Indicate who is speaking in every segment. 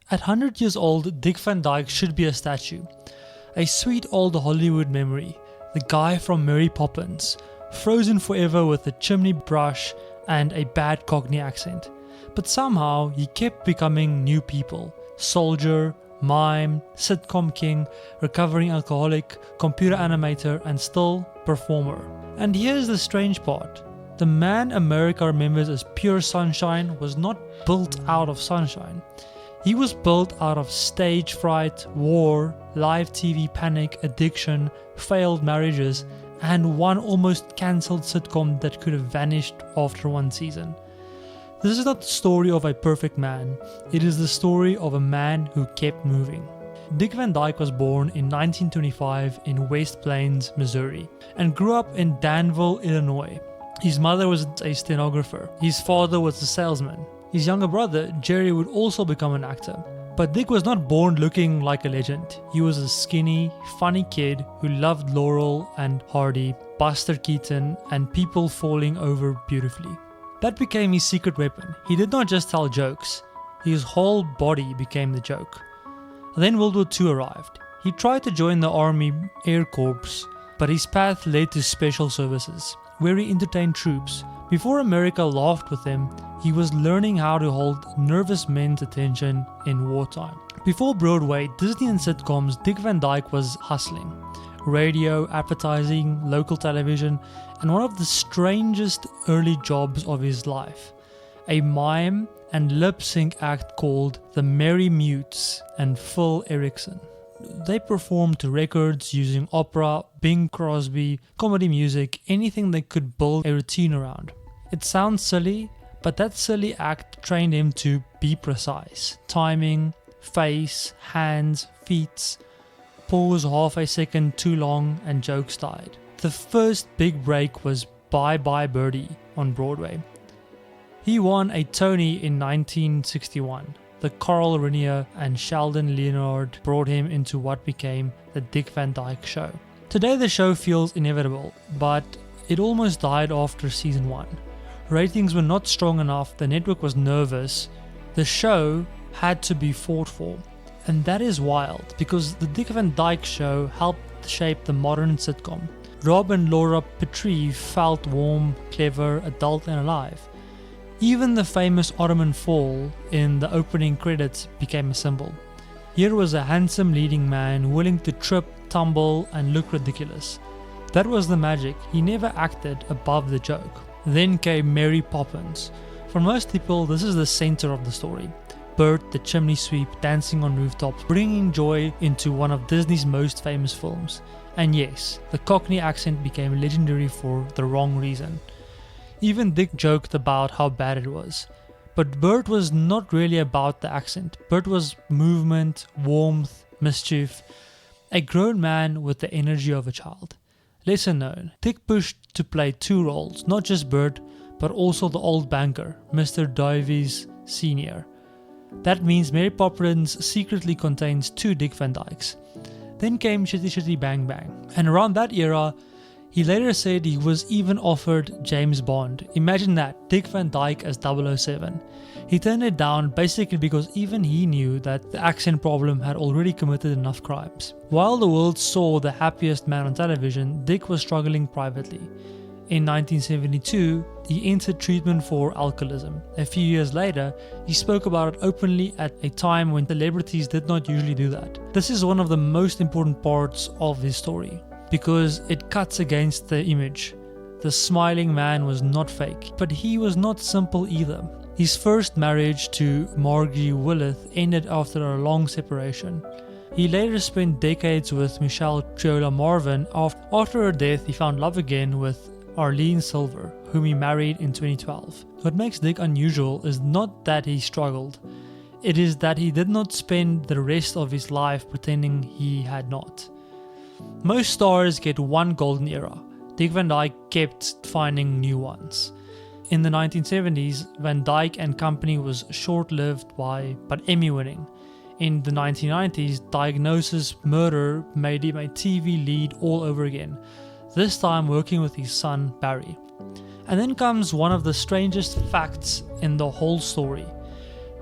Speaker 1: At 100 years old, Dick Van Dyke should be a statue. A sweet old Hollywood memory, the guy from Mary Poppins, frozen forever with a chimney brush and a bad Cockney accent. But somehow he kept becoming new people. Soldier, mime, sitcom king, recovering alcoholic, computer animator, and still performer. And here's the strange part. The man America remembers as pure sunshine was not built out of sunshine. He was built out of stage fright, war, live TV panic, addiction, failed marriages, and one almost cancelled sitcom that could have vanished after one season. This is not the story of a perfect man, it is the story of a man who kept moving. Dick Van Dyke was born in 1925 in West Plains, Missouri, and grew up in Danville, Illinois. His mother was a stenographer, his father was a salesman. His younger brother, Jerry, would also become an actor. But Dick was not born looking like a legend. He was a skinny, funny kid who loved Laurel and Hardy, Buster Keaton, and people falling over beautifully. That became his secret weapon. He did not just tell jokes, his whole body became the joke. Then World War II arrived. He tried to join the Army Air Corps, but his path led to Special Services, where he entertained troops. Before America laughed with him, he was learning how to hold nervous men's attention in wartime. Before Broadway, Disney and sitcoms, Dick Van Dyke was hustling. Radio, advertising, local television, and one of the strangest early jobs of his life. A mime and lip sync act called the Merry Mutes and Phil Erickson. They performed to records using opera, Bing Crosby, comedy music, anything they could build a routine around. It sounds silly, but that silly act trained him to be precise. Timing, face, hands, feet, pause half a second too long and jokes died. The first big break was Bye Bye Birdie on Broadway. He won a Tony in 1961. The Carl Reiner and Sheldon Leonard brought him into what became the Dick Van Dyke Show. Today the show feels inevitable, but it almost died after season 1. Ratings were not strong enough, the network was nervous, the show had to be fought for. And that is wild, because the Dick Van Dyke Show helped shape the modern sitcom. Rob and Laura Petrie felt warm, clever, adult and alive. Even the famous Ottoman fall in the opening credits became a symbol. Here was a handsome leading man willing to trip, tumble and look ridiculous. That was the magic, he never acted above the joke. Then came Mary Poppins. For most people, this is the center of the story. Bert the chimney sweep dancing on rooftops, bringing joy into one of Disney's most famous films. And yes, the Cockney accent became legendary for the wrong reason. Even Dick joked about how bad it was. But Bert was not really about the accent. Bert was movement, warmth, mischief. A grown man with the energy of a child. Lesser known, Dick pushed to play 2 roles, not just Bert, but also the old banker, Mr. Davies Sr. That means Mary Poppins secretly contains 2 Dick Van Dykes. Then came Chitty Chitty Bang Bang. And around that era, he later said he was even offered James Bond. Imagine that, Dick Van Dyke as 007. He turned it down basically because even he knew that the accent problem had already committed enough crimes. While the world saw the happiest man on television, Dick was struggling privately. In 1972, he entered treatment for alcoholism. A few years later, he spoke about it openly at a time when celebrities did not usually do that. This is one of the most important parts of his story, because it cuts against the image. The smiling man was not fake, but he was not simple either. His first marriage to Margie Willith ended after a long separation. He later spent decades with Michelle Triola Marvin. After her death, he found love again with Arlene Silver, whom he married in 2012. What makes Dick unusual is not that he struggled, it is that he did not spend the rest of his life pretending he had not. Most stars get one golden era. Dick Van Dyke kept finding new ones. In the 1970s, Van Dyke and Company was short-lived but Emmy-winning. In the 1990s, Diagnosis Murder made him a TV lead all over again, this time working with his son Barry. And then comes one of the strangest facts in the whole story.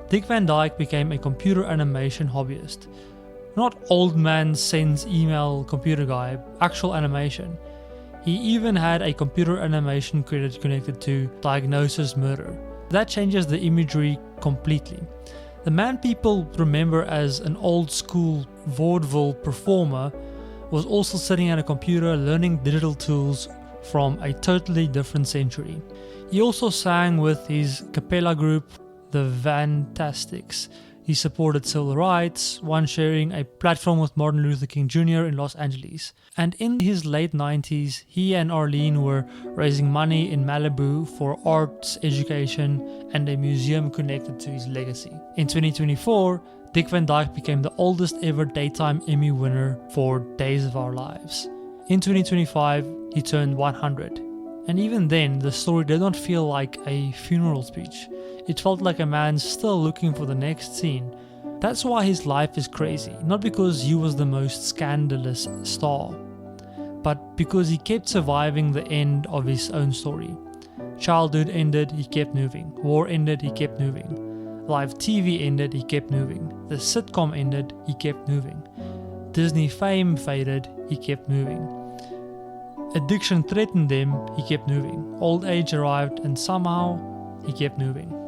Speaker 1: Dick Van Dyke became a computer animation hobbyist. Not old man sends email computer guy, actual animation. He even had a computer animation credit connected to Diagnosis Murder. That changes the imagery completely. The man people remember as an old school vaudeville performer was also sitting at a computer learning digital tools from a totally different century. He also sang with his cappella group, the Fantastics. He supported civil rights, once sharing a platform with Martin Luther King Jr. in Los Angeles. And in his late 90s, he and Arlene were raising money in Malibu for arts education and a museum connected to his legacy. In 2024, Dick Van Dyke became the oldest ever daytime Emmy winner for Days of Our Lives. In 2025, he turned 100. And even then, the story did not feel like a funeral speech. It felt like a man still looking for the next scene. That's why his life is crazy, not because he was the most scandalous star, but because he kept surviving the end of his own story. Childhood ended, he kept moving. War ended, he kept moving. Live TV ended, he kept moving. The sitcom ended, he kept moving. Disney fame faded, he kept moving. Addiction threatened him, he kept moving. Old age arrived, and somehow he kept moving.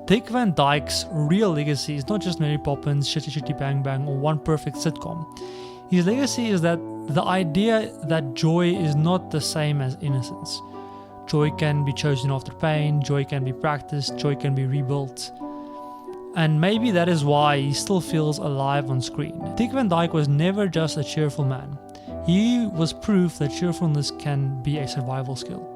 Speaker 1: Dick Van Dyke's real legacy is not just Mary Poppins, Shitty Shitty Bang Bang, or one perfect sitcom. His legacy is that the idea that joy is not the same as innocence. Joy can be chosen after pain, joy can be practiced, joy can be rebuilt. And maybe that is why he still feels alive on screen. Dick Van Dyke was never just a cheerful man. He was proof that cheerfulness can be a survival skill.